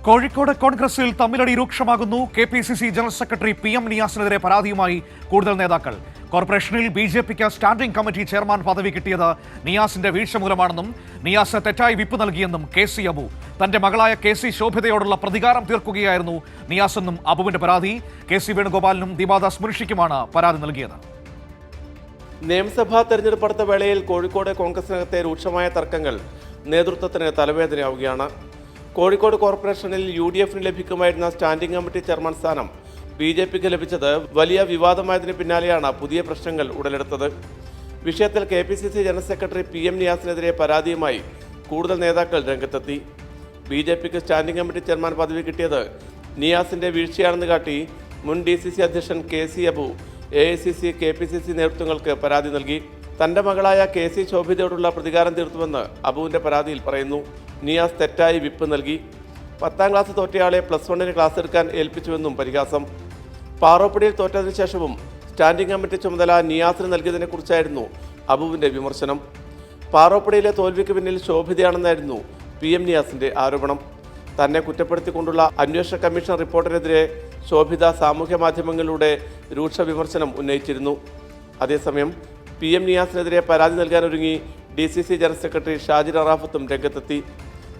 കോഴിക്കോട് കോൺഗ്രസിൽ തമ്മിലടി രൂക്ഷമാകുന്നു. KPCC general secretary PM നിയാസിനെതിരെ പരാതിയുമായി കൂടുതൽ നേതാക്കൾ. കോർപ്പറേഷനിൽ BJPക്ക് സ്റ്റാൻഡിംഗ് കമ്മിറ്റി ചെയർമാൻ പദവി കിട്ടിയത് നിയാസിന്റെ വീഴ്ച മൂലമാണെന്നും നിയാസ് തെറ്റായി വിപ്പ് നൽകിയെന്നും KC അബു. തന്റെ മകളായ KC ശോഭിതയോടുള്ള പ്രതികാരം തീർക്കുകയായിരുന്നു നിയാസെന്നും അബുവിന്റെ പരാതി. KC വേണുഗോപാലിനും ദീപാദാസ് മുൻഷിക്കുമാണ് പരാതി നൽകിയത്. നിയമസഭാ തെരഞ്ഞെടുപ്പ് അടുത്ത വേളയിൽ കോഴിക്കോട് കോൺഗ്രസിനകത്തെ രൂക്ഷമായ തർക്കങ്ങൾ നേതൃത്വത്തിന് തലവേദനയാവുകയാണ്. കോഴിക്കോട് കോർപ്പറേഷനിൽ UDFന് ലഭിക്കുമായിരുന്ന സ്റ്റാൻഡിംഗ് കമ്മിറ്റി ചെയർമാൻ സ്ഥാനം BJPക്ക് ലഭിച്ചത് വലിയ വിവാദമായതിനു പിന്നാലെയാണ് പുതിയ പ്രശ്നങ്ങൾ ഉടലെടുത്തത്. വിഷയത്തിൽ KPCC ജനറൽ സെക്രട്ടറി PM നിയാസിനെതിരെ പരാതിയുമായി കൂടുതൽ നേതാക്കൾ രംഗത്തെത്തി. BJPക്ക് സ്റ്റാൻഡിംഗ് കമ്മിറ്റി ചെയർമാൻ പദവി കിട്ടിയത് നിയാസിന്റെ വീഴ്ചയാണെന്ന് കാട്ടി മുൻ DCC അധ്യക്ഷൻ KC അബു AICC KPCC നേതൃത്വങ്ങൾക്ക് പരാതി നൽകി. തന്റെ മകളായ KC ശോഭിതയോടുള്ള പ്രതികാരം തീർത്തുവെന്ന് അബുവിന്റെ പരാതിയിൽ പറയുന്നു. നിയാസ് തെറ്റായി വിപ്പ് നൽകി. 10ാം ക്ലാസ് തോറ്റയാളെ +1 ക്ലാസ് എടുക്കാൻ ഏൽപ്പിച്ചുവെന്നും പരിഹാസം. പാറോപ്പടിയിൽ തോറ്റതിനു ശേഷവും സ്റ്റാൻഡിംഗ് കമ്മിറ്റി ചുമതല നിയാസിന് നൽകിയതിനെക്കുറിച്ചായിരുന്നു അബുവിന്റെ വിമർശനം. പാറോപ്പടിയിലെ തോൽവിക്ക് പിന്നിൽ ശോഭിതയാണെന്നായിരുന്നു PM നിയാസിന്റെ ആരോപണം. തന്നെ കുറ്റപ്പെടുത്തിക്കൊണ്ടുള്ള അന്വേഷണ കമ്മീഷൻ റിപ്പോർട്ടിനെതിരെ ശോഭിത സാമൂഹ്യ മാധ്യമങ്ങളിലൂടെ രൂക്ഷ വിമർശനം ഉന്നയിച്ചിരുന്നു. അതേസമയം PM നിയാസിനെതിരെ പരാതി നൽകാനൊരുങ്ങി DCC ജനറൽ സെക്രട്ടറി ഷാജിർ അറാഫത്തും രംഗത്തെത്തി.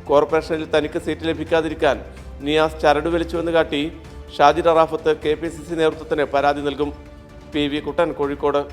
കോർപ്പറേഷനിൽ തനിക്ക് സീറ്റ് ലഭിക്കാതിരിക്കാൻ നിയാസ് ചരട് വലിച്ചുവെന്ന് കാട്ടി ഷാജിർ അറാഫത്ത് KPCC നേതൃത്വത്തിന് പരാതി നൽകും. PV കുട്ടൻ, കോഴിക്കോട്.